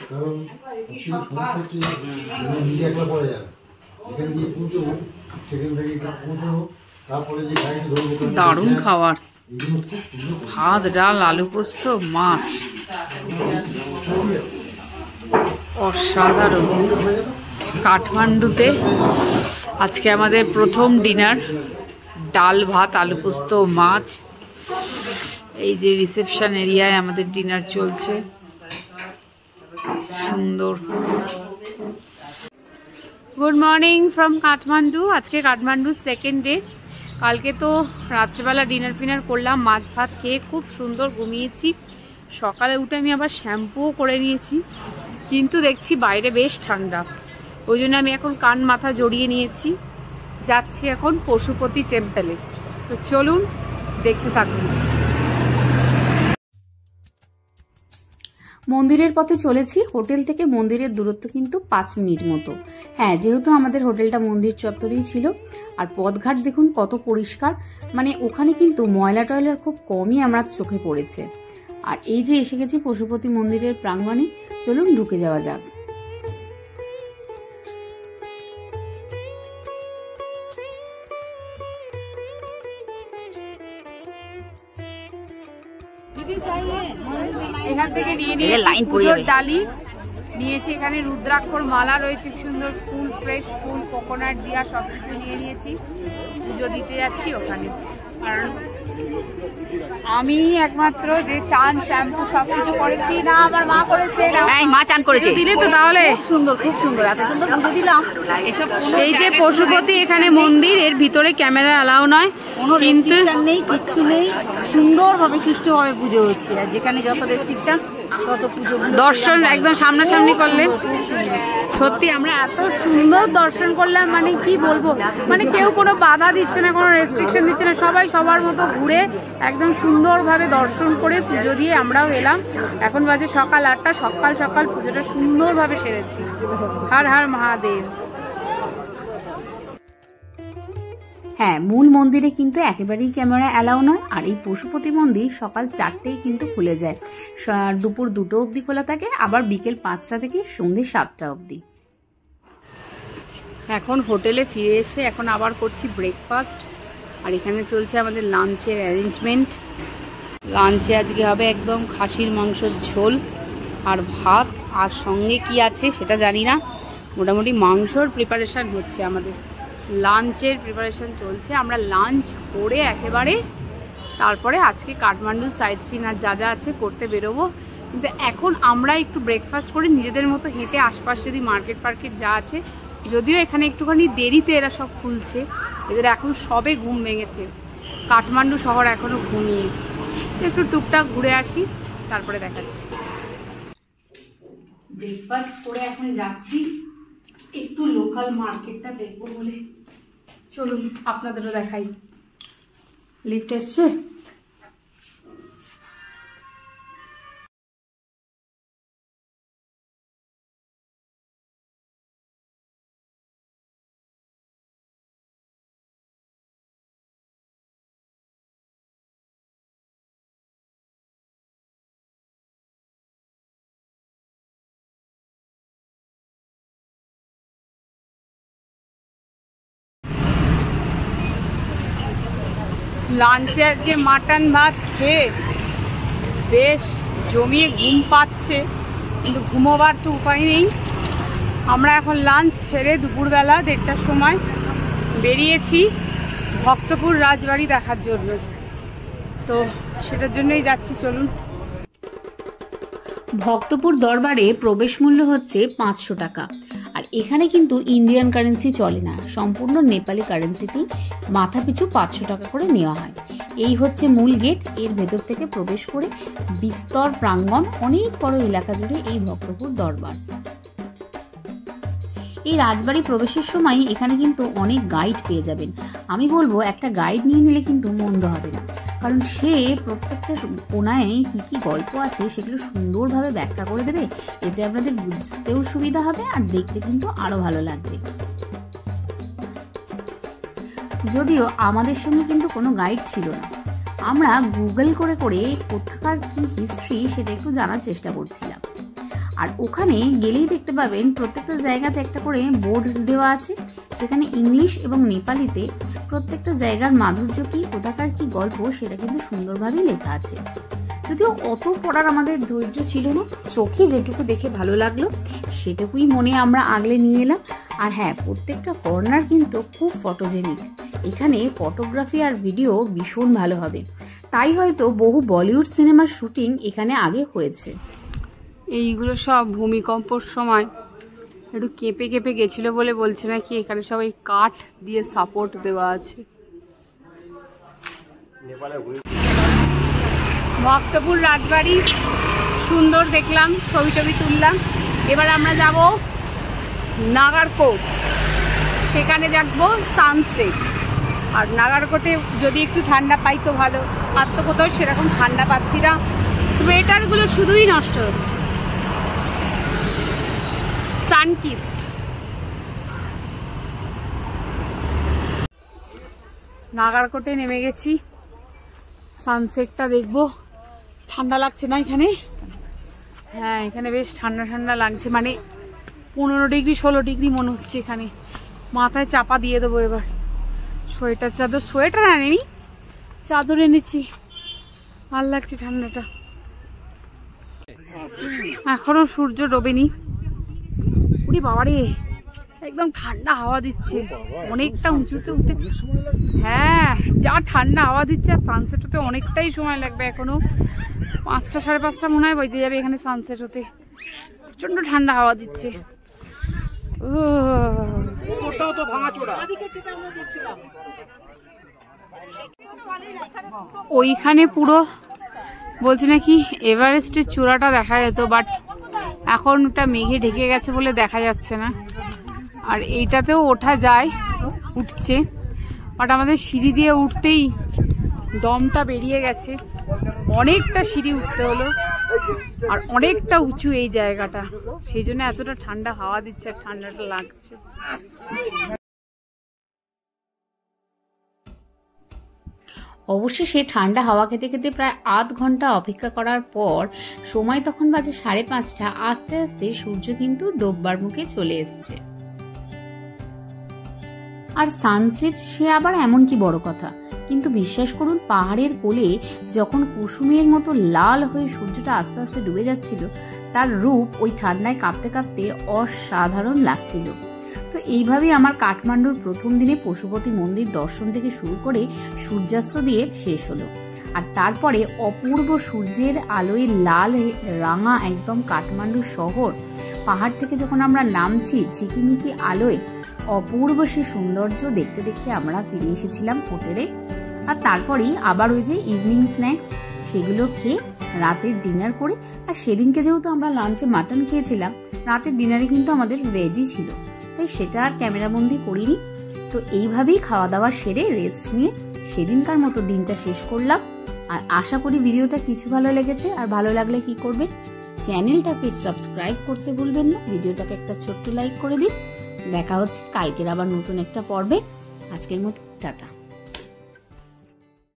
কারণ নিজে একলা পড়ে যান, এখানে গিয়ে পৌঁছবো, সেখান থেকে পৌঁছবো, তারপরে যে গাড়িটি ধরবো। দারুণ খাবার, ভাত, ডাল, আলু পোস্ত, মাছ, অসাধারণ। কাঠমান্ডুতে আজকে আমাদের প্রথম ডিনার, ডাল ভাত আলু পোস্ত মাছ। এই যে রিসেপশন এরিয়ায় আমাদের ডিনার চলছে, সুন্দর। Good morning from Kathmandu. আজকে কাঠমান্ডুর সেকেন্ড ডে। কালকে তো রাত্রেবেলা ডিনার ফিনার করলাম, মাছ ভাত খেয়ে খুব সুন্দর ঘুমিয়েছি। সকালে উঠে আমি আবার শ্যাম্পুও করে নিয়েছি, কিন্তু দেখছি বাইরে বেশ ঠান্ডা, ওই জন্য আমি এখন কান মাথা জড়িয়ে নিয়েছি। যাচ্ছি এখন পশুপতি টেম্পলে, তো চলুন দেখতে থাকুন। মন্দিরের পথে চলেছি। হোটেল থেকে মন্দিরের দূরত্ব কিন্তু 5 মিনিট মতো। হ্যাঁ, যেহেতু আমাদের হোটেলটা মন্দির চত্বরেই ছিল। আর পথঘাট দেখুন কত পরিষ্কার, মানে ওখানে কিন্তু ময়লা টয়লার খুব কমই আমরা চোখে পড়েছে। আর এই যে এসে গেছি পশুপতি মন্দিরের প্রাঙ্গণে, চলুন ঢুকে যাওয়া যাক। এখান থেকে নিয়ে নিয়েছি ডালি, নিয়েছি এখানে রুদ্রাক্ষর মালা রয়েছে, সুন্দর ফুল, ফ্রেশ ফুল, কোকোনাট দিয়া সব কিছু নিয়ে নিয়েছি। পুজো দিতে যাচ্ছি ওখানে, কারণ আমি একমাত্র যে চান শ্যাম্পু সবকিছু করেছি না, আমার মা করেছে, মা চান করেছে, দিলে তো তাহলে সুন্দর, খুব সুন্দর, এত সুন্দর পুজো দিলাম। এসব এই যে পশুপতি এখানে মন্দির, এর ভিতরে ক্যামেরা অ্যালাউ নয়, কিন্তু নেই, কিচ্ছু নেই, সুন্দরভাবে সুষ্ঠুভাবে পুজো হচ্ছে। আর যেখানে যত রেস্ট্রিকশন তত পুজো, দর্শন একদম সামনাসামনি করলে সত্যি আমরা এত সুন্দর দর্শন করলাম, মানে কি বলবো, মানে কেউ কোনো বাধা দিচ্ছে না, কোনো রেস্ট্রিকশন দিচ্ছে না, সবাই সবার মতো ঘুরে একদম সুন্দরভাবে দর্শন করে পুজো দিয়ে আমরাও এলাম। এখন বাজে সকাল 8টা, সকাল সকাল পুজোটা সুন্দরভাবে সেরেছি। হর হর মহাদেব। হ্যাঁ, মূল মন্দিরে কিন্তু একেবারেই ক্যামেরা অ্যালাউ নয়। আর এই পশুপতি মন্দির সকাল 4টেই কিন্তু খুলে যায়, দুপুর 2টো অবধি খোলা থাকে, আবার বিকেল 5টা থেকে সন্ধ্যে 7টা অবধি। এখন হোটেলে ফিরে এসে এখন আবার করছি ব্রেকফাস্ট। আর এখানে চলছে আমাদের লাঞ্চের অ্যারেঞ্জমেন্ট। লাঞ্চে আজকে হবে একদম খাসির মাংসের ঝোল আর ভাত, আর সঙ্গে কি আছে সেটা জানি না, মোটামুটি মাংসর প্রিপারেশান হচ্ছে, আমাদের লাঞ্চের প্রিপারেশন চলছে। আমরা লাঞ্চ করে একেবারে তারপরে আজকে কাঠমান্ডু সাইট সিন আর যা যা আছে করতে বেরোবো। কিন্তু এখন আমরা একটু ব্রেকফাস্ট করে নিজেদের মতো হেঁটে আশপাশ যদি মার্কেট ফার্কেট যা আছে, যদিও এখানে একটুখানি দেরিতে এরা সব খুলছে, এদের এখন সবে ঘুম ভেঙেছে, কাঠমান্ডু শহর এখনও ঘুমিয়ে, একটু টুকটাক ঘুরে আসি, তারপরে দেখাচ্ছি। ব্রেকফাস্ট করে এখন যাচ্ছি একটু লোকাল মার্কেটটা দেখবো বলে, চলুন আপনাদেরও দেখাই। লিফট এসছে। লাঞ্চে আজকে মাটন ভাত খেয়ে বেশ জমিয়ে ঘুম পাচ্ছে, কিন্তু ঘুমোবার তো উপায় নেই। আমরা এখন লাঞ্চ সেরে দুপুরবেলা 1টার সময় বেরিয়েছি ভক্তপুর রাজবাড়ি দেখার জন্য, তো সেটার জন্যই যাচ্ছি, চলুন। ভক্তপুর দরবারে প্রবেশ মূল্য হচ্ছে 500 টাকা। আর এখানে কিন্তু ইন্ডিয়ান কারেন্সি চলে না, সম্পূর্ণ নেপালি কারেন্সিতেই মাথাপিছু 500 টাকা করে নেওয়া হয়। এই হচ্ছে মূল গেট। এর ভেতর থেকে প্রবেশ করে বিস্তর প্রাঙ্গণ, অনেক বড় এলাকা জুড়ে এই ভক্তপুর দরবার। এই রাজবাড়ি প্রবেশের সময় এখানে কিন্তু অনেক গাইড পেয়ে যাবেন। আমি বলবো একটা গাইড নিয়ে নিলে কিন্তু মন্দ হবে না, কারণ সে প্রত্যেকটা কোনায় কি কি গল্প আছে সেগুলো সুন্দরভাবে ব্যাখ্যা করে দেবে। এতে আপনাদের বুঝতেও সুবিধা হবে আর দেখতে কিন্তু আরো ভালো লাগবে। যদিও আমাদের সঙ্গে কিন্তু কোনো গাইড ছিল না, আমরা গুগল করে করে কোথাকার কি হিস্ট্রি সেটা একটু জানার চেষ্টা করছিলাম। আর ওখানে গেলেই দেখতে পাবেন প্রত্যেকটা জায়গাতে একটা করে বোর্ড দেওয়া আছে, যেখানে ইংলিশ এবং নেপালিতে প্রত্যেকটা জায়গার মাধুর্য কি, কোথাকার কি গল্প সেটা কিন্তু সুন্দরভাবে লেখা আছে। যদিও অত পড়ার আমাদের ধৈর্য ছিল না, চোখে যেটুকু দেখে ভালো লাগলো সেটুকুই মনে আমরা আগলে নিয়ে এলাম। আর হ্যাঁ, প্রত্যেকটা কর্নার কিন্তু খুব ফটোজেনিক, এখানে ফটোগ্রাফি আর ভিডিও ভীষণ ভালো হবে, তাই হয়তো বহু বলিউড সিনেমার শুটিং এখানে আগে হয়েছে। এইগুলো সব ভূমিকম্পর সময় একটু কেঁপে কেঁপে গেছিলো বলে বলছে নাকি এখানে সব এই কাঠ দিয়ে সাপোর্ট দেওয়া আছে। ভক্তপুর রাজবাড়ি সুন্দর দেখলাম, ছবি টবি তুললাম। এবার আমরা যাব নাগারকোট, সেখানে দেখবো সানসেট। আর নাগারকোটে যদি একটু ঠান্ডা পাই তো ভালো, আর তো কোথাও সেরকম ঠান্ডা পাচ্ছি না, সোয়েটারগুলো শুধুই নষ্ট হচ্ছে। সানকিস্ট নাগারকোটে নেমে গেছি, সানসেটটা দেখবো। ঠান্ডা লাগছে না এখানে? হ্যাঁ, এখানে বেশ ঠান্ডা ঠান্ডা লাগছে, মানে 15 ডিগ্রি 16 ডিগ্রি মনে হচ্ছে এখানে। মাথায় চাপা দিয়ে দেবো এবার। সোয়েটার চাদর, সোয়েটার আনেনি, চাদর এনেছি, ভাল লাগছে ঠান্ডাটা। এখনো সূর্য ডোবেনি। উনি বাবারে, একদম ঠান্ডা হাওয়া দিচ্ছে, অনেকটা উঁচুতে উঠেছে। হ্যাঁ, যা ঠান্ডা হাওয়া দিচ্ছে, আর সানসেট হতে অনেকটাই সময় লাগবে, এখনো 5টা 5:30 মনে হয় বইতে যাবে এখানে সানসেট হতে। প্রচন্ড ঠান্ডা হাওয়া দিচ্ছে। ওইখানে পুরো বলছে নাকি এভারেস্টের চূড়াটা দেখা যেত, বাট এখন ওটা মেঘে ঢেকে গেছে বলে দেখা যাচ্ছে না। আর এইটাতেও ওঠা যায়, উঠছে, বাট আমাদের সিঁড়ি দিয়ে উঠতেই দমটা বেরিয়ে গেছে, অনেকটা সিঁড়ি উঠতে হলো, আর অনেকটা উঁচু এই জায়গাটা, সেই জন্য এতটা ঠান্ডা হাওয়া দিচ্ছে আর ঠান্ডাটা লাগছে। অবশ্যই সে ঠান্ডা হাওয়া খেতে খেতে প্রায় আধ ঘন্টা অপেক্ষা করার পর সময় তখন বাজে 5:30, আস্তে আস্তে সূর্য কিন্তু ডোববার মুখে চলে এসছে। আর সানসেট সে আবার এমন কি বড় কথা, কিন্তু বিশ্বাস করুন, পাহাড়ের কোলে যখন কুসুমের মতো লাল হয়ে সূর্যটা আস্তে আস্তে ডুবে যাচ্ছিল, তার রূপ ওই ঠান্ডায় কাঁপতে কাঁপতে অসাধারণ লাগছিল। তো এইভাবেই আমার কাঠমান্ডুর প্রথম দিনে পশুপতি মন্দির দর্শন থেকে শুরু করে সূর্যাস্ত দিয়ে শেষ হলো। আর তারপরে অপূর্ব সূর্যের আলোয় লাল রাঙা একদম কাঠমান্ডু শহর, পাহাড় থেকে যখন আমরা নামছি ঝিকিমিকি আলোয় অপূর্ব সে সৌন্দর্য দেখতে দেখতে আমরা ফিরে এসেছিলাম হোটেলে। আর তারপরেই আবার ওই যে ইভিনিং স্ন্যাক্স, সেগুলো খেয়ে রাতের ডিনার করে, আর সেদিনকে যেহেতু আমরা লাঞ্চে মাটন খেয়েছিলাম, রাতের ডিনারে কিন্তু আমাদের ভেজই ছিল, তাই সেটা আর ক্যামেরাবন্দি করিনি। তো এইভাবেই খাওয়া দাওয়া সেরে রেস্ট নিয়ে সেদিনকার মতো দিনটা শেষ করলাম। আর আশা করি ভিডিওটা কিছু ভালো লেগেছে, আর ভালো লাগলে কি করবেন, চ্যানেলটাকে সাবস্ক্রাইব করতে ভুলবেন না, ভিডিওটাকে একটা ছোট্ট লাইক করে দিন। দেখা হচ্ছে কালকের আবার নতুন একটা পর্বে। আজকের মতো টাটা।